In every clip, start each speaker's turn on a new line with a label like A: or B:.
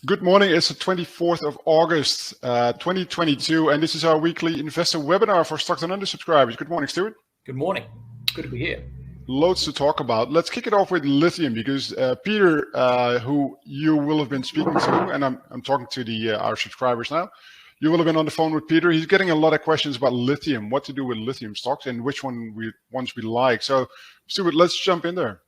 A: Good morning. It's the 24th of August, 2022, and this is our weekly investor webinar for Stocks and Under subscribers. Good morning, Stuart.
B: Good morning. Good to be here.
A: Loads to talk about. Let's kick it off with lithium because Peter, who you will have been speaking to, and I'm talking to our subscribers now. You will have been on the phone with Peter. He's getting a lot of questions about lithium, what to do with lithium stocks, and which ones we like. So, Stuart, let's jump in there.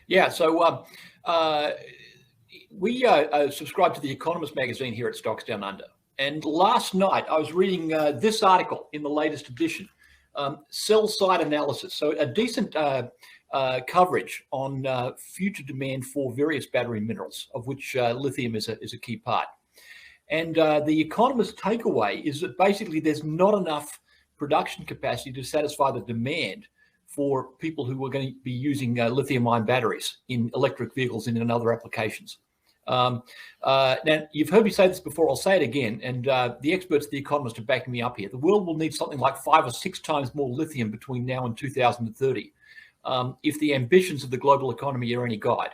B: Yeah. So we subscribe to the Economist magazine here at Stocks Down Under, and last night I was reading this article in the latest edition. Sell side analysis, so a decent coverage on future demand for various battery minerals, of which lithium is a key part. And the Economist takeaway is that basically there's not enough production capacity to satisfy the demand for people who are going to be using lithium-ion batteries in electric vehicles and in other applications. Now, you've heard me say this before, I'll say it again, and the experts at The Economist are backing me up here. The world will need something like 5 or 6 times more lithium between now and 2030 if the ambitions of the global economy are any guide.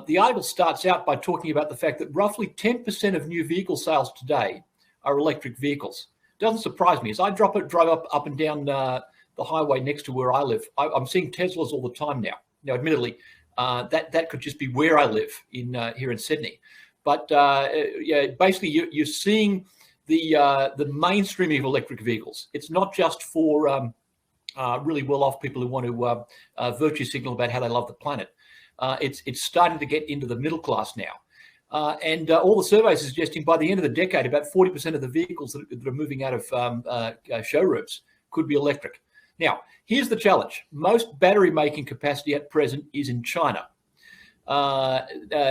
B: The article starts out by talking about the fact that roughly 10% of new vehicle sales today are electric vehicles. Doesn't surprise me. As I drive up and down the highway next to where I live, I'm seeing Teslas all the time now. Now, admittedly, that could just be where I live here in Sydney, but yeah, basically you're seeing the mainstreaming of electric vehicles. It's not just for really well-off people who want to virtue signal about how they love the planet. It's starting to get into the middle class now, and all the surveys are suggesting by the end of the decade, about 40% of the vehicles that are moving out of showrooms could be electric. Now, here's the challenge. Most battery making capacity at present is in China. The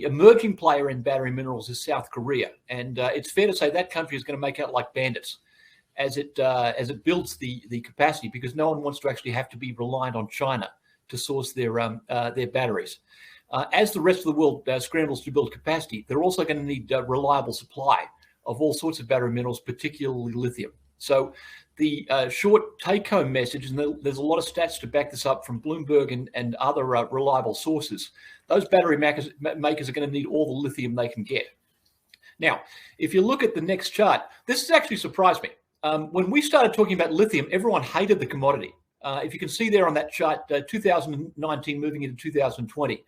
B: emerging player in battery minerals is South Korea. And it's fair to say that country is going to make out like bandits as it builds the capacity, because no one wants to actually have to be reliant on China to source their batteries. As the rest of the world scrambles to build capacity, they're also going to need reliable supply of all sorts of battery minerals, particularly lithium. So the short take-home message, and there's a lot of stats to back this up from Bloomberg and other reliable sources, those battery makers are going to need all the lithium they can get. Now, if you look at the next chart, this has actually surprised me. When we started talking about lithium, everyone hated the commodity. If you can see there on that chart, 2019 moving into 2020,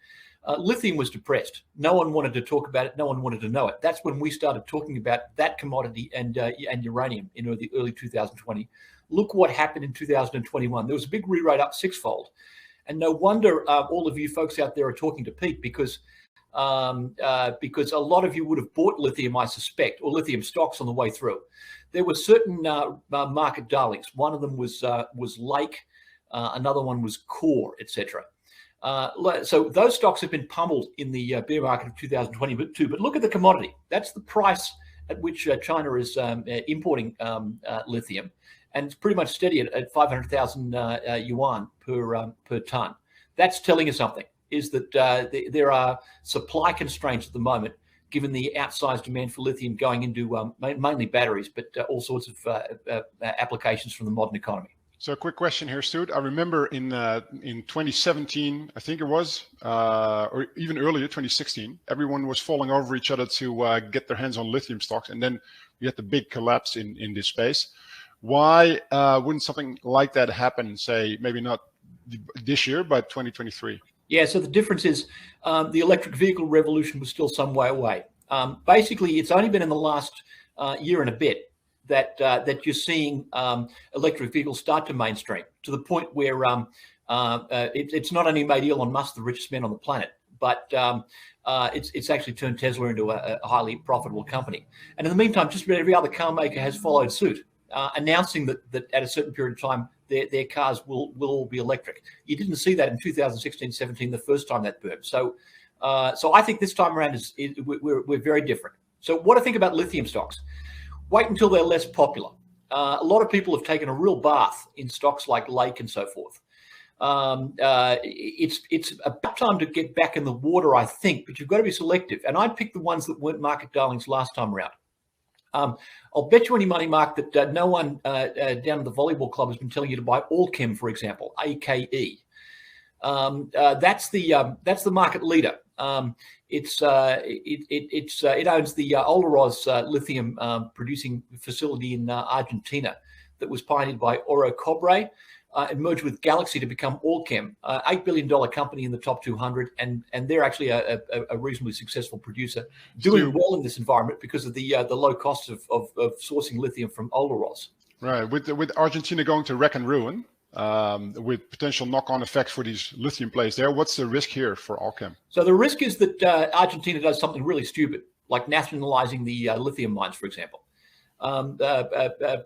B: lithium was depressed. No one wanted to talk about it. No one wanted to know it. That's when we started talking about that commodity and uranium in the early 2020. Look what happened in 2021. There was a big re-rate up 6-fold. And no wonder all of you folks out there are talking to Pete, because a lot of you would have bought lithium, I suspect, or lithium stocks on the way through. There were certain market darlings. One of them was Lake, another one was Core, etc. So those stocks have been pummeled in the bear market of 2022. But look at the commodity. That's the price at which China is importing lithium, and it's pretty much steady at 500,000 yuan per ton. That's telling you something. Is that there are supply constraints at the moment, given the outsized demand for lithium going into mainly batteries, but all sorts of applications from the modern economy.
A: So a quick question here, Stuart. I remember in 2017, I think it was, or even earlier, 2016, everyone was falling over each other to get their hands on lithium stocks. And then we had the big collapse in this space. Why wouldn't something like that happen, say, maybe not this year, but 2023?
B: Yeah, so the difference is the electric vehicle revolution was still some way away. Basically, it's only been in the last year and a bit that you're seeing electric vehicles start to mainstream, to the point where it's not only made Elon Musk the richest man on the planet, but it's actually turned Tesla into a highly profitable company. And in the meantime, just about every other car maker has followed suit, announcing that at a certain period of time, their cars will all be electric. You didn't see that in 2016-17, the first time that boomed. So I think this time around we're very different. So what I think about lithium stocks, wait until they're less popular. A lot of people have taken a real bath in stocks like Lake and so forth. It's about time to get back in the water, I think, but you've got to be selective. And I'd pick the ones that weren't market darlings last time around. I'll bet you any money, Mark, that no one down at the volleyball club has been telling you to buy Allchem, for example, AKE. That's the market leader It owns the Olaroz lithium producing facility in Argentina that was pioneered by Oro Cobre. It merged with Galaxy to become Allchem, $8 billion company in the top 200, and they're actually a reasonably successful producer, doing well in this environment because of the low cost of sourcing lithium from Olaroz.
A: Right, with Argentina going to wreck and ruin, with potential knock-on effects for these lithium plays there, what's the risk here for Allchem?
B: So the risk is that Argentina does something really stupid, like nationalizing the lithium mines, for example.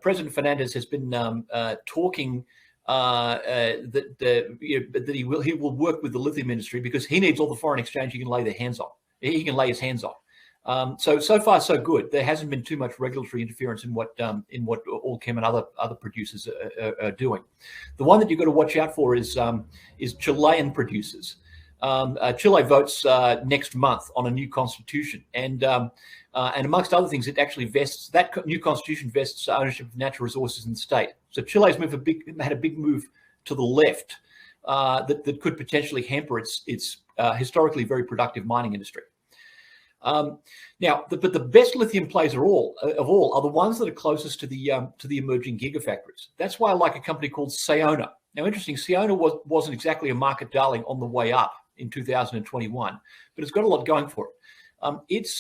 B: President Fernandez has been talking that he will work with the lithium industry because he needs all the foreign exchange he can lay his hands on. So far so good. There hasn't been too much regulatory interference in what Allchem and other producers are doing. The one that you've got to watch out for is Chilean producers. Chile votes next month on a new constitution, and amongst other things, it actually vests, that new constitution vests ownership of natural resources in the state. So Chile's had a big move to the left that could potentially hamper its historically very productive mining industry. But the best lithium plays of all are the ones that are closest to the emerging gigafactories. That's why I like a company called Sayona. Now, interesting, Sayona wasn't exactly a market darling on the way up in 2021, but it's got a lot going for it. Its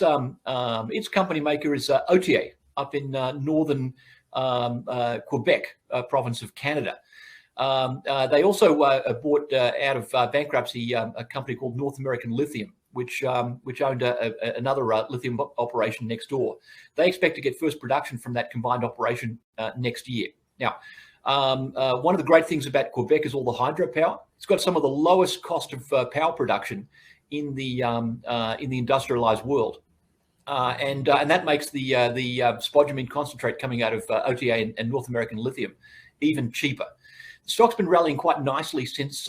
B: company maker is OTA up in northern Quebec province of Canada. They also bought out of bankruptcy a company called North American Lithium, which owned another lithium operation next door. They expect to get first production from that combined operation next year. Now, one of the great things about Quebec is all the hydropower. It's got some of the lowest cost of power production in the industrialized world, and that makes the spodumene concentrate coming out of OTA and North American Lithium even cheaper. The stock's been rallying quite nicely since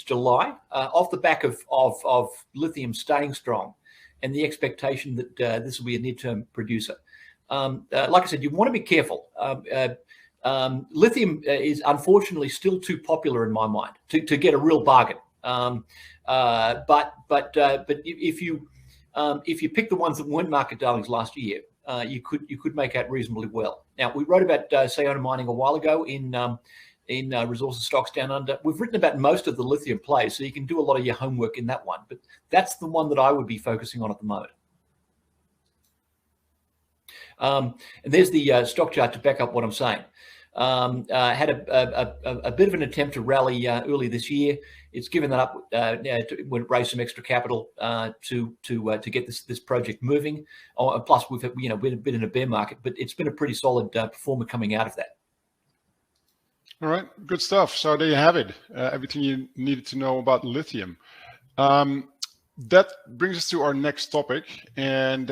B: July, off the back of lithium staying strong, and the expectation that this will be a near-term producer. Like I said, you want to be careful. Lithium is unfortunately still too popular in my mind to get a real bargain. But if you pick the ones that weren't market darlings last year, you could make out reasonably well. Now, we wrote about Sayona Mining a while ago in Resources Stocks Down Under. We've written about most of the lithium plays, so you can do a lot of your homework in that one. But that's the one that I would be focusing on at the moment. And there's the stock chart to back up what I'm saying. Had a bit of an attempt to rally early this year. It's given that up when it raised some extra capital to get this project moving. Plus, we've been in a bear market, but it's been a pretty solid performer coming out of that.
A: All right, good stuff. So there you have it. Everything you needed to know about lithium. That brings us to our next topic, and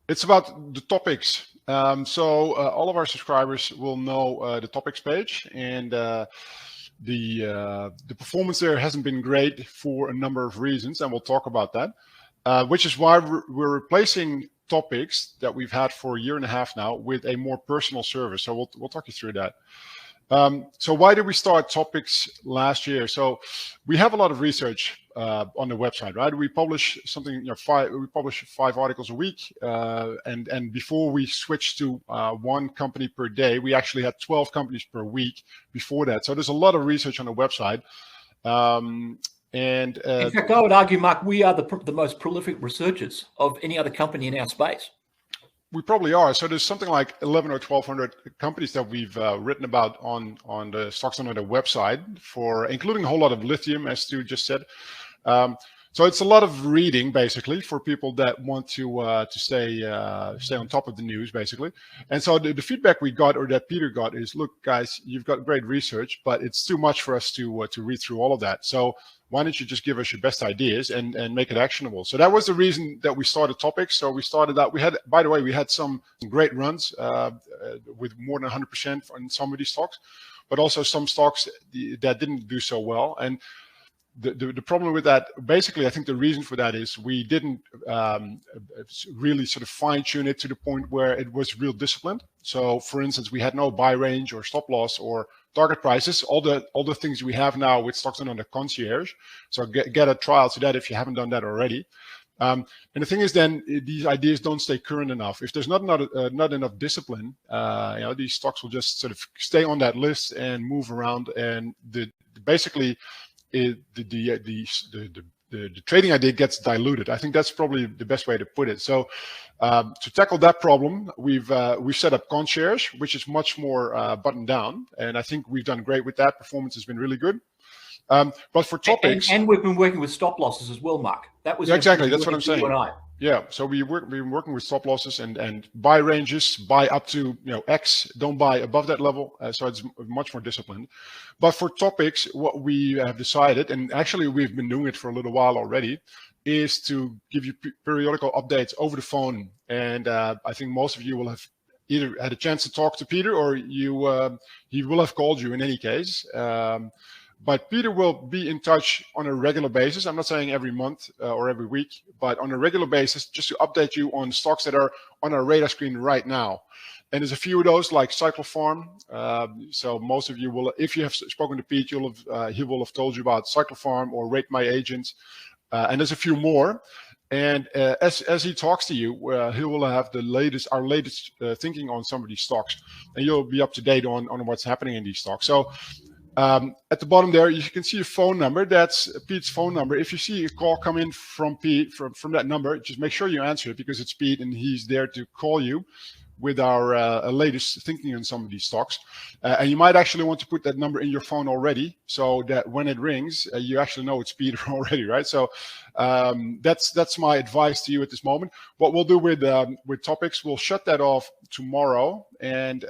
A: it's about the topics. So all of our subscribers will know the topics page, and the performance there hasn't been great for a number of reasons, and we'll talk about that. Which is why we're replacing topics that we've had for a year and a half now with a more personal service. So we'll talk you through that. So why did we start topics last year? So we have a lot of research on the website, right? We publish something, we publish 5 articles a week, and before we switched to one company per day, we actually had 12 companies per week before that. So there's a lot of research on the website. In
B: fact, I would argue, Mark, we are the most prolific researchers of any other company in our space.
A: We probably are. So there's something like 11 or 1,200 companies that we've written about on the Stocks Down Under website, for including a whole lot of lithium, as Stu just said. So it's a lot of reading, basically, for people that want to stay on top of the news, basically. And so the feedback we got, or that Peter got, is, look, guys, you've got great research, but it's too much for us to read through all of that. So why don't you just give us your best ideas and make it actionable? So that was the reason that we started topics. So we started out. We had, by the way, we had some great runs with more than 100% on some of these stocks, but also some stocks that didn't do so well. And the problem with that, basically, I think the reason for that is we didn't really sort of fine tune it to the point where it was real disciplined. So, for instance, we had no buy range or stop loss or target prices, all the things we have now with stocks on the concierge. So get a trial to that if you haven't done that already. And the thing is, then these ideas don't stay current enough. If there's not enough discipline, these stocks will just sort of stay on that list and move around, and basically the trading idea gets diluted. I think that's probably the best way to put it. So to tackle that problem, we've set up concierge, which is much more buttoned down, and I think we've done great with that. Performance has been really good. But for topics,
B: and we've been working with stop losses as well, Mark. That was
A: exactly, that's what I'm saying.
B: You and I.
A: Yeah, so we've been working with stop losses and buy ranges, buy up to X, don't buy above that level. So it's much more disciplined. But for topics, what we have decided, and actually we've been doing it for a little while already, is to give you periodical updates over the phone. And I think most of you will have either had a chance to talk to Peter, or he will have called you in any case. But Peter will be in touch on a regular basis. I'm not saying every month or every week, but on a regular basis, just to update you on stocks that are on our radar screen right now. And there's a few of those, like Cyclopharm. So most of you will, if you have spoken to Pete, he will have told you about Cyclopharm or Rate My Agent. And there's a few more. And as he talks to you, he will have our latest thinking on some of these stocks, and you'll be up to date on what's happening in these stocks. So at the bottom there, you can see a phone number. That's Pete's phone number. If you see a call come in from Pete from that number, just make sure you answer it, because it's Pete and he's there to call you with our latest thinking on some of these stocks. And you might actually want to put that number in your phone already, so that when it rings, you actually know it's Peter already, right? So that's my advice to you at this moment. What we'll do with topics, we'll shut that off tomorrow, and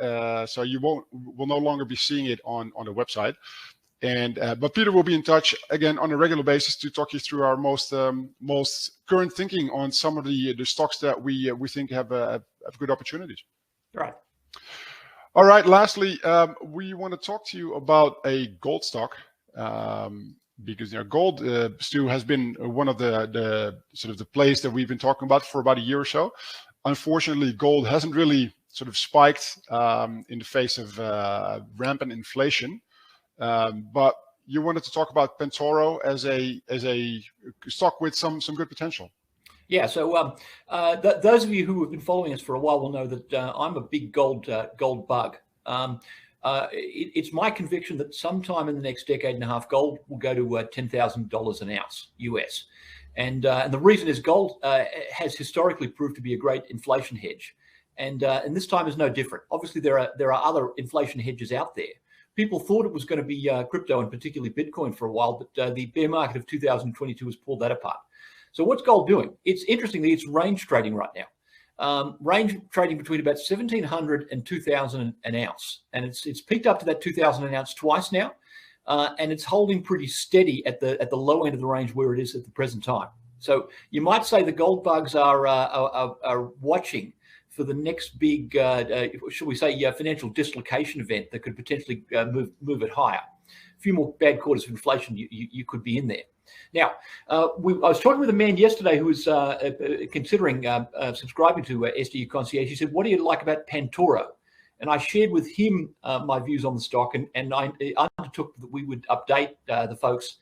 A: so we'll no longer be seeing it on the website. And but Peter will be in touch again on a regular basis to talk you through our most current thinking on some of the stocks that we think have good opportunities.
B: Right.
A: All right. Lastly, we want to talk to you about a gold stock, because gold, Stu, has been one of the sort of the plays that we've been talking about for about a year or so. Unfortunately, gold hasn't really sort of spiked in the face of rampant inflation. But you wanted to talk about Pantoro as a stock with some good potential.
B: Yeah. So those of you who have been following us for a while will know that I'm a big gold bug. It's my conviction that sometime in the next decade and a half, gold will go to $10,000 an ounce US. And the reason is gold has historically proved to be a great inflation hedge. And this time is no different. Obviously, there are other inflation hedges out there. People thought it was going to be crypto and particularly Bitcoin for a while, but the bear market of 2022 has pulled that apart. So what's gold doing? It's interestingly, it's range trading right now. Range trading between about 1,700 and 2,000 an ounce. And it's peaked up to that 2,000 an ounce twice now. And it's holding pretty steady at the low end of the range where it is at the present time. So you might say the gold bugs are watching for the next big, shall we say, financial dislocation event that could potentially move it higher. A few more bad quarters of inflation, you could be in there. Now, I was talking with a man yesterday who was considering subscribing to SDU Concierge. He said, "What do you like about Pantoro?" And I shared with him my views on the stock, and I undertook that we would update the folks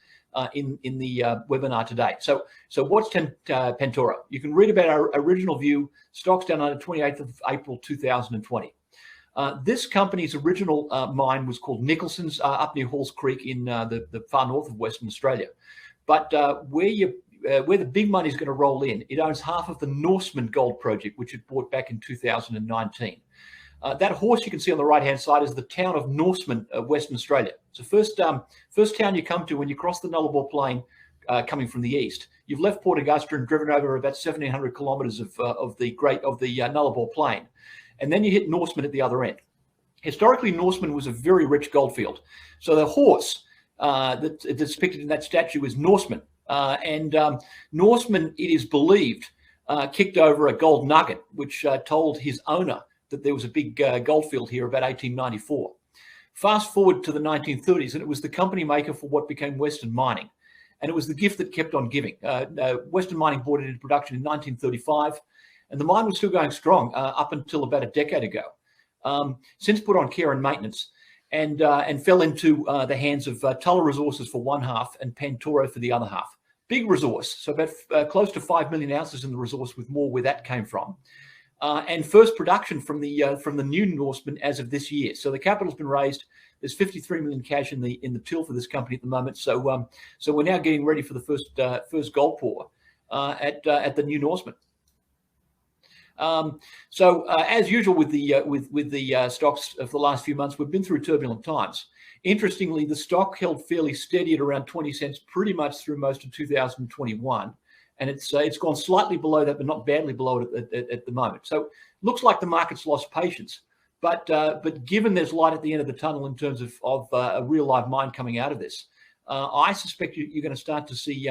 B: in the webinar today. So what's Pantoro? You can read about our original view. Stocks down on the 28th of April 2020. This company's original mine was called Nicholson's up near Halls Creek in the far north of Western Australia. But where the big money is going to roll in, it owns half of the Norseman gold project, which it bought back in 2019. That horse you can see on the right-hand side is the town of Norseman, Western Australia. It's the first town you come to when you cross the Nullarbor Plain coming from the east. You've left Port Augusta and driven over about 1,700 kilometres of the Nullarbor Plain. And then you hit Norseman at the other end. Historically, Norseman was a very rich goldfield. So the horse that's depicted in that statue is Norseman. Norseman, it is believed, kicked over a gold nugget, which told his owner that there was a big goldfield here about 1894. Fast forward to the 1930s, and it was the company maker for what became Western Mining. And it was the gift that kept on giving. Western Mining brought it into production in 1935, and the mine was still going strong up until about a decade ago. Since put on care and maintenance. and fell into the hands of Tullow Resources for one half and Pantoro for the other half. Big resource, so about close to 5 million ounces in the resource, with more where that came from. And first production from the new Norseman as of this year. So the capital's been raised. There's 53 million cash in the till for this company at the moment. So so we're now getting ready for the first gold pour at the new Norseman. So as usual with the stocks of the last few months, we've been through turbulent times. Interestingly, the stock held fairly steady at around 20 cents pretty much through most of 2021. And it's gone slightly below that, but not badly below it at the moment. So looks like the market's lost patience. But given there's light at the end of the tunnel in terms of a real live mine coming out of this, I suspect you're going to start to see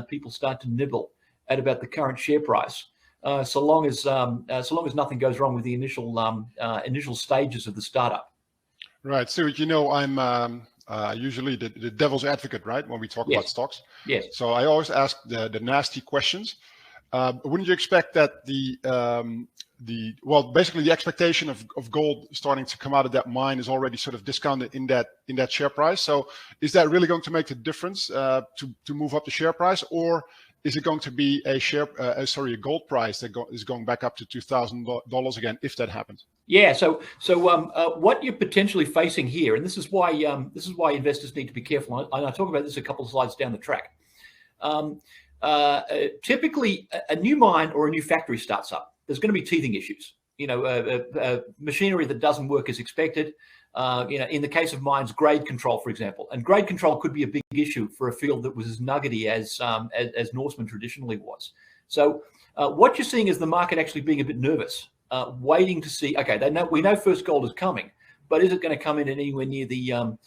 B: people start to nibble at about the current share price, so long as nothing goes wrong with the initial stages of the startup.
A: Right. So I'm usually the devil's advocate, right, when we talk about stocks.
B: Yes.
A: So I always ask the nasty questions. Wouldn't you expect that basically the expectation of gold starting to come out of that mine is already sort of discounted in that share price? So is that really going to make the difference to move up the share price, or is it going to be a gold price that is going back up to $2,000 again if that happens?
B: Yeah. So what you're potentially facing here, and this is why investors need to be careful. And I talk about this a couple of slides down the track. Typically, a new mine or a new factory starts up. There's going to be teething issues. Machinery that doesn't work as expected. In the case of mines, grade control, for example, and grade control could be a big issue for a field that was as nuggety as Norseman traditionally was. So what you're seeing is the market actually being a bit nervous, waiting to see. Okay, we know first gold is coming, but is it going to come in at anywhere near the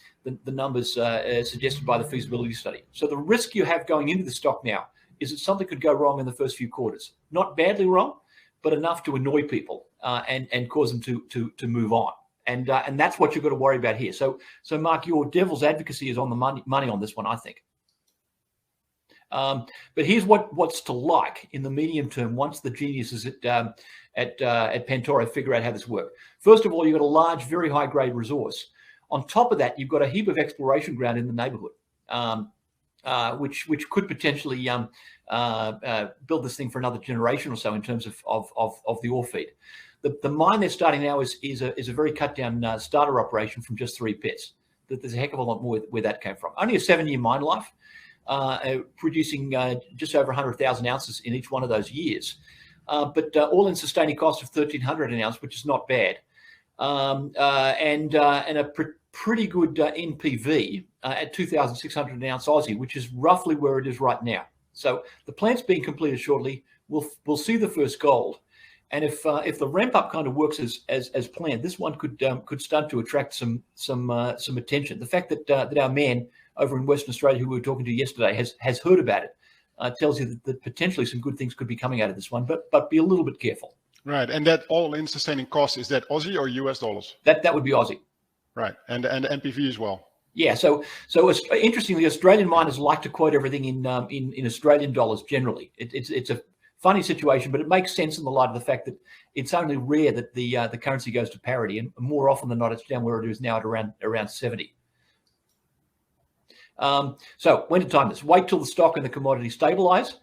B: numbers suggested by the feasibility study? So the risk you have going into the stock now is that something could go wrong in the first few quarters. Not badly wrong, but enough to annoy people and cause them to move on. And that's what you've got to worry about here. So Mark, your devil's advocacy is on the money on this one, I think. But here's what's to like in the medium term once the geniuses at Pantoro figure out how this works. First of all, you've got a large, very high grade resource. On top of that, you've got a heap of exploration ground in the neighborhood, which could potentially build this thing for another generation or so in terms of the ore feed. The mine they're starting now is a very cut down starter operation from just 3 pits. There's a heck of a lot more where that came from. Only a 7-year mine life, producing just over 100,000 ounces in each one of those years. But all-in sustaining cost of $1,300 an ounce, which is not bad, and a pretty good NPV at 2,600 an ounce Aussie, which is roughly where it is right now. So the plant's being completed shortly. We'll see the first gold. And if the ramp up kind of works as planned, this one could start to attract some attention. The fact that our man over in Western Australia, who we were talking to yesterday, has heard about it, tells you that potentially some good things could be coming out of this one. But be a little bit careful. Right,
A: and that all-in sustaining cost, is that Aussie or US dollars?
B: That would be Aussie.
A: Right, and NPV as well.
B: Yeah. So interestingly, Australian miners like to quote everything in Australian dollars generally. It's a funny situation, but it makes sense in the light of the fact that it's only rare that the currency goes to parity, and more often than not, it's down where it is now at around 70. So when to time this? Wait till the stock and the commodity stabilize.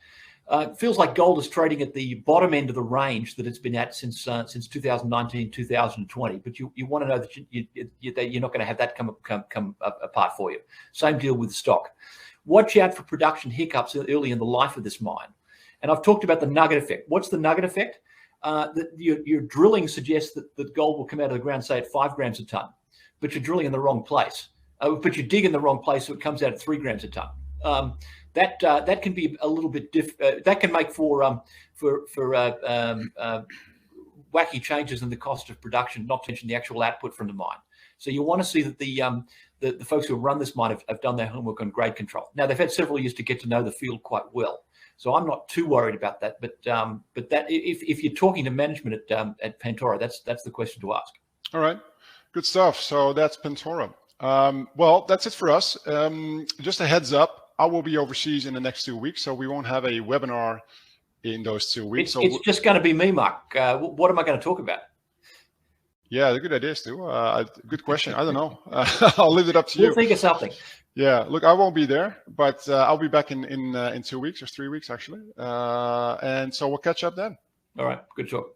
B: Feels like gold is trading at the bottom end of the range that it's been at since 2019, 2020. But you want to know that you're not going to have that come apart for you. Same deal with the stock. Watch out for production hiccups early in the life of this mine. And I've talked about the nugget effect. What's the nugget effect? That your drilling suggests that gold will come out of the ground, say at 5 grams a ton, but you're drilling in the wrong place. But you dig in the wrong place, so it comes out at 3 grams a ton. That can be a little bit that can make for wacky changes in the cost of production, not to mention the actual output from the mine. So you want to see that the folks who run this mine have done their homework on grade control. Now they've had several years to get to know the field quite well, so I'm not too worried about that. But that if you're talking to management at Pantoro, that's the question to ask.
A: All right, good stuff. So that's Pantoro. Well, that's it for us. Just a heads up. I will be overseas in the next 2 weeks, so we won't have a webinar in those 2 weeks.
B: It's just going to be me, Mark. What am I going to talk about?
A: Yeah, they're good ideas too. Good question. I don't know. I'll leave it up to you.
B: We'll think of something.
A: Yeah, look, I won't be there, but I'll be back in 2 weeks or 3 weeks actually, and so we'll catch up then.
B: All right, good talk.